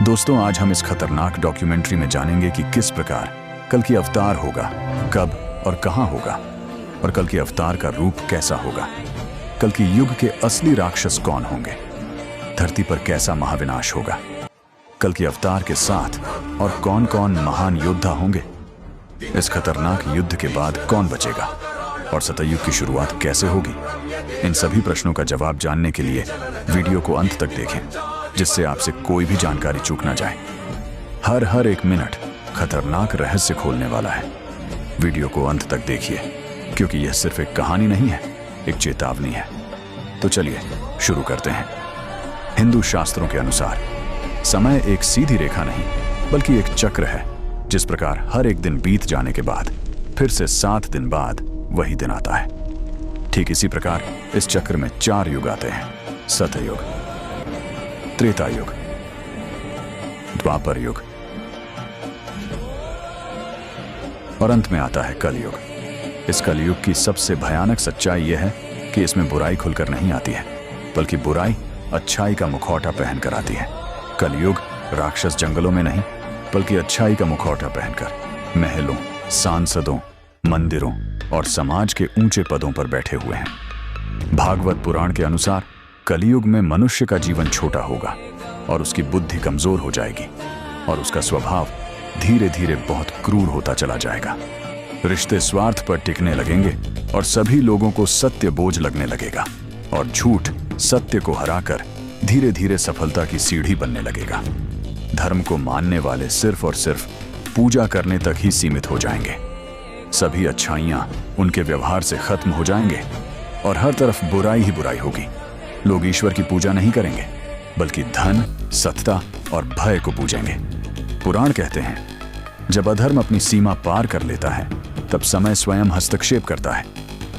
दोस्तों, आज हम इस खतरनाक डॉक्यूमेंट्री में जानेंगे कि किस प्रकार कल की अवतार होगा, कब और कहां होगा, और कल की अवतार का रूप कैसा होगा। कल की युग के असली राक्षस कौन होंगे, धरती पर कैसा महाविनाश होगा, कल की अवतार के साथ और कौन कौन महान योद्धा होंगे, इस खतरनाक युद्ध के बाद कौन बचेगा और सतयुग की शुरुआत कैसे होगी। इन सभी प्रश्नों का जवाब जानने के लिए वीडियो को अंत तक देखें, जिससे आपसे कोई भी जानकारी चूक ना जाए। हर एक मिनट खतरनाक रहस्य खोलने वाला है। वीडियो को अंत तक देखिए, क्योंकि यह सिर्फ एक कहानी नहीं है, एक चेतावनी है। तो चलिए शुरू करते हैं। हिंदू शास्त्रों के अनुसार समय एक सीधी रेखा नहीं, बल्कि एक चक्र है। जिस प्रकार हर एक दिन बीत जाने के बाद फिर से 7 दिन बाद वही दिन आता है, ठीक इसी प्रकार इस चक्र में 4 युग आते हैं: सतयुग, त्रेता युग, द्वापर युग और अंत में आता है कलयुग। इस कलयुग की सबसे भयानक सच्चाई यह है कि इसमें बुराई खुलकर नहीं आती है, बल्कि बुराई अच्छाई का मुखौटा पहनकर आती है। कलयुग राक्षस जंगलों में नहीं, बल्कि अच्छाई का मुखौटा पहनकर महलों, सांसदों, मंदिरों और समाज के ऊंचे पदों पर बैठे हुए हैं। भागवत पुराण के अनुसार कलयुग में मनुष्य का जीवन छोटा होगा और उसकी बुद्धि कमजोर हो जाएगी और उसका स्वभाव धीरे धीरे बहुत क्रूर होता चला जाएगा। रिश्ते स्वार्थ पर टिकने लगेंगे और सभी लोगों को सत्य बोझ लगने लगेगा, और झूठ सत्य को हराकर धीरे धीरे सफलता की सीढ़ी बनने लगेगा। धर्म को मानने वाले सिर्फ और सिर्फ पूजा करने तक ही सीमित हो जाएंगे। सभी अच्छाइयां उनके व्यवहार से खत्म हो जाएंगे और हर तरफ बुराई ही बुराई होगी। लोग ईश्वर की पूजा नहीं करेंगे, बल्कि धन, सत्ता और भय को पूजेंगे। पुराण कहते हैं, जब अधर्म अपनी सीमा पार कर लेता है, तब समय स्वयं हस्तक्षेप करता है,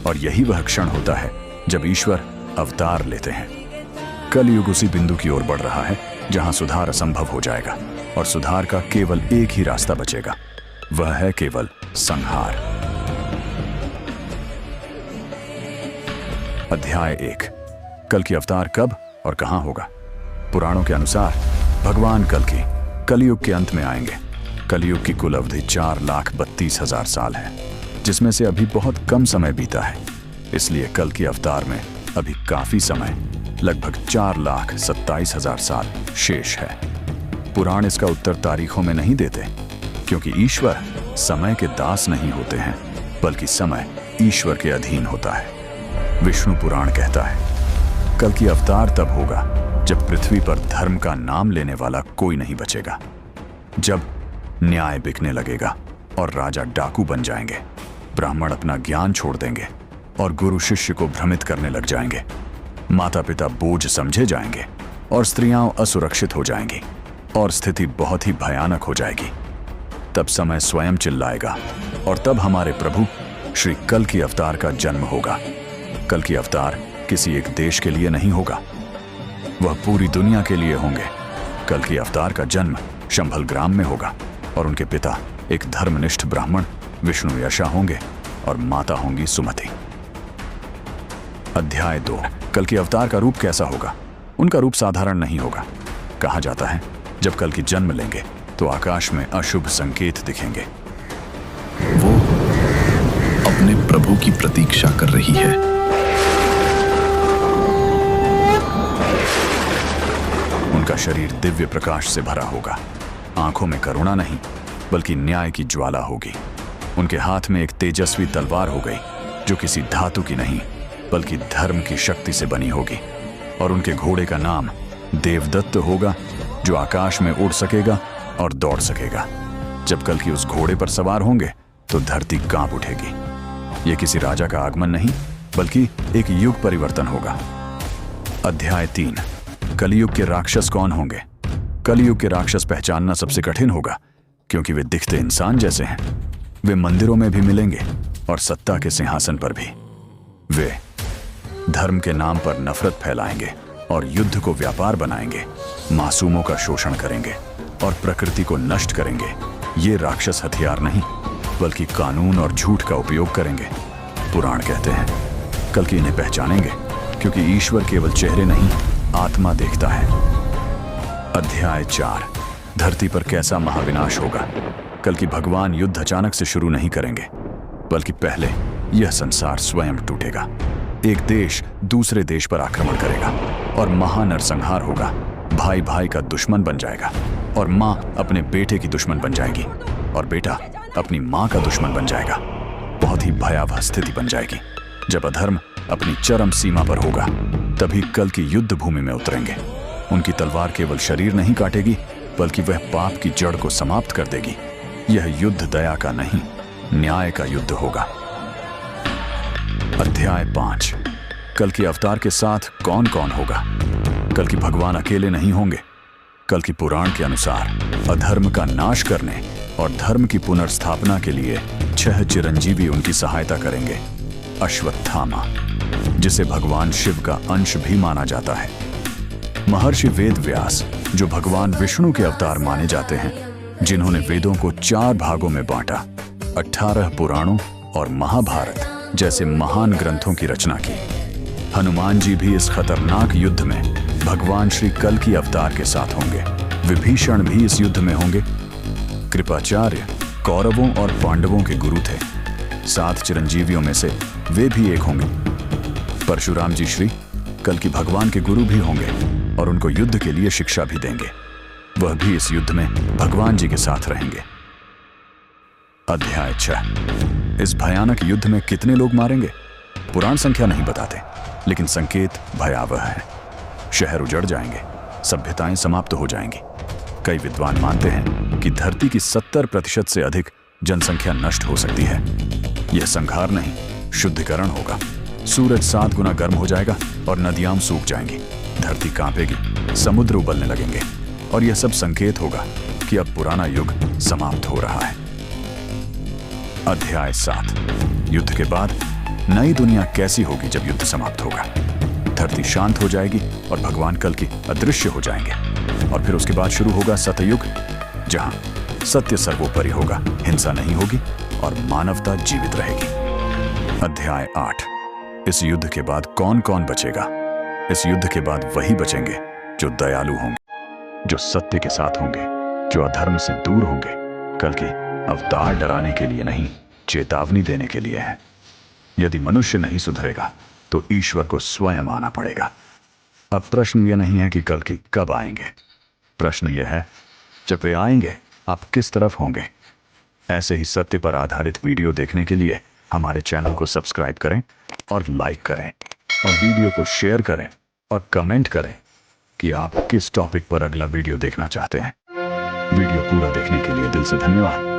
और यही वह क्षण होता है जब ईश्वर अवतार लेते हैं। कलयुग उसी बिंदु की ओर बढ़ रहा है जहां सुधार असंभव हो जाएगा और सुधार का केवल एक ही रास्ता बचेगा, वह है केवल संहार। अध्याय 1। कल की अवतार कब और कहां होगा। पुराणों के अनुसार भगवान कलयुग के अंत में आएंगे। कलयुग की कुल अवधि 4,32,000 साल है, जिसमें से अभी बहुत कम समय बीता है। इसलिए कल की अवतार में अभी काफी समय, लगभग 4,27,000 साल शेष है। पुराण इसका उत्तर तारीखों में नहीं देते, क्योंकि ईश्वर समय के दास नहीं होते हैं, बल्कि समय ईश्वर के अधीन होता है। विष्णु पुराण कहता है, कल की अवतार तब होगा जब पृथ्वी पर धर्म का नाम लेने वाला कोई नहीं बचेगा, जब न्याय बिकने लगेगा और राजा डाकू बन जाएंगे, ब्राह्मण अपना ज्ञान छोड़ देंगे और गुरु शिष्य को भ्रमित करने लग जाएंगे, माता पिता बोझ समझे जाएंगे और स्त्रियां असुरक्षित हो जाएंगी और स्थिति बहुत ही भयानक हो जाएगी। तब समय स्वयं चिल्लाएगा और तब हमारे प्रभु श्री कल की अवतार का जन्म होगा। कल की अवतार किसी एक देश के लिए नहीं होगा, वह पूरी दुनिया के लिए होंगे। कल की अवतार का जन्म शंभल ग्राम में होगा और उनके पिता एक धर्मनिष्ठ ब्राह्मण विष्णु यशा होंगे और माता होंगी सुमति। अध्याय 2। कल की अवतार का रूप कैसा होगा। उनका रूप साधारण नहीं होगा। कहा जाता है, जब कल की जन्म लेंगे तो आकाश में अशुभ संकेत दिखेंगे। वो अपने प्रभु की प्रतीक्षा कर रही है। उनका शरीर दिव्य प्रकाश से भरा होगा। आंखों में करुणा नहीं, बल्कि न्याय की ज्वाला होगी। उनके हाथ में एक तेजस्वी तलवार हो गई, जो किसी धातु की नहीं, बल्कि धर्म की शक्ति से बनी होगी। और उनके घोड़े का नाम देवदत्त होगा, जो आकाश में उड़ सकेगा और दौड़ सकेगा। जब कल की उस घोड़े पर सवार होंगे तो धरती कांप उठेगी। यह किसी राजा का आगमन नहीं, बल्कि एक युग परिवर्तन होगा। अध्याय 3। कलयुग के राक्षस कौन होंगे। कलयुग के राक्षस पहचानना सबसे कठिन होगा, क्योंकि वे दिखते इंसान जैसे हैं। वे मंदिरों में भी मिलेंगे और सत्ता के सिंहासन पर भी। वे धर्म के नाम पर नफरत फैलाएंगे और युद्ध को व्यापार बनाएंगे, मासूमों का शोषण करेंगे और प्रकृति को नष्ट करेंगे। ये राक्षस हथियार नहीं, बल्कि कानून और झूठ का उपयोग करेंगे। पुराण कहते हैं, कल की इन्हें पहचानेंगे, क्योंकि ईश्वर केवल चेहरे नहीं, आत्मा देखता है। अध्याय 4। धरती पर कैसा महाविनाश होगा। कल की भगवान युद्ध अचानक से शुरू नहीं करेंगे, बल्कि पहले यह संसार स्वयं टूटेगा। एक देश दूसरे देश पर आक्रमण करेगा और महानरसंहार होगा। भाई भाई का दुश्मन बन जाएगा और माँ अपने बेटे की दुश्मन बन जाएगी और बेटा अपनी माँ का दुश्मन बन जाएगा। बहुत ही भयावह स्थिति बन जाएगी। जब अधर्म अपनी चरम सीमा पर होगा, तभी कल की युद्ध भूमि में उतरेंगे। उनकी तलवार केवल शरीर नहीं काटेगी, बल्कि वह पाप की जड़ को समाप्त कर देगी। यह युद्ध दया का नहीं, न्याय का युद्ध होगा। अध्याय 5। कल की अवतार के साथ कौन कौन होगा। कल की भगवान अकेले नहीं होंगे। कल की पुराण के अनुसार अधर्म का नाश करने और धर्म की पुनर्स्थापना के लिए 6 चिरंजीवी उनकी सहायता करेंगे। अश्वत्थामा, जिसे भगवान शिव का अंश भी माना जाता है। महर्षि वेद व्यास, जो भगवान विष्णु के अवतार माने जाते हैं, जिन्होंने वेदों को 4 भागों में बांटा, 18 पुराणों और महाभारत जैसे महान ग्रंथों की रचना की। हनुमान जी भी इस खतरनाक युद्ध में भगवान श्री कल की अवतार के साथ होंगे। विभीषण भी इस युद्ध में होंगे। कृपाचार्य कौरवों और पांडवों के गुरु थे। 7 चिरंजीवियों में से वे भी एक होंगे। परशुराम जी श्री कल की भगवान के गुरु भी होंगे और उनको युद्ध के लिए शिक्षा भी देंगे। वह भी इस युद्ध में भगवान जी के साथ रहेंगे। अध्याय 6। इस भयानक युद्ध में कितने लोग मारेंगे, पुराण संख्या नहीं बताते, लेकिन संकेत भयावह है। शहर उजड़ जाएंगे, सभ्यताएं समाप्त हो जाएंगी। कई विद्वान मानते हैं कि धरती की 70% से अधिक जनसंख्या नष्ट हो सकती है। यह संहार नहीं, शुद्धिकरण होगा। सूरज 7 गुना गर्म हो जाएगा और नदियां सूख जाएंगी। धरती कांपेगी, समुद्र उबलने लगेंगे और यह सब संकेत होगा कि अब पुराना युग समाप्त हो रहा है। अध्याय 7। युद्ध के बाद नई दुनिया कैसी होगी जब युद्ध समाप्त होगा। धरती शांत हो जाएगी और भगवान कल की अदृश्य हो जाएंगे और फिर उसके बाद शुरू होगा सतयुग, जहां सत्य सर्वोपरि होगा, हिंसा नहीं होगी और मानवता जीवित रहेगी। अध्याय 8। इस युद्ध के बाद कौन कौन बचेगा। इस युद्ध के बाद वही बचेंगे जो दयालु होंगे, जो सत्य के साथ होंगे, जो अधर्म से दूर होंगे। कल की अवतार डराने के लिए नहीं, चेतावनी देने के लिए है। यदि मनुष्य नहीं सुधरेगा तो ईश्वर को स्वयं आना पड़ेगा। अब प्रश्न यह नहीं है कि कल की कब आएंगे, प्रश्न यह है जब वे आएंगे आप किस तरफ होंगे। ऐसे ही सत्य पर आधारित वीडियो देखने के लिए हमारे चैनल को सब्सक्राइब करें और लाइक करें और वीडियो को शेयर करें और कमेंट करें कि आप किस टॉपिक पर अगला वीडियो देखना चाहते हैं। वीडियो पूरा देखने के लिए दिल से धन्यवाद।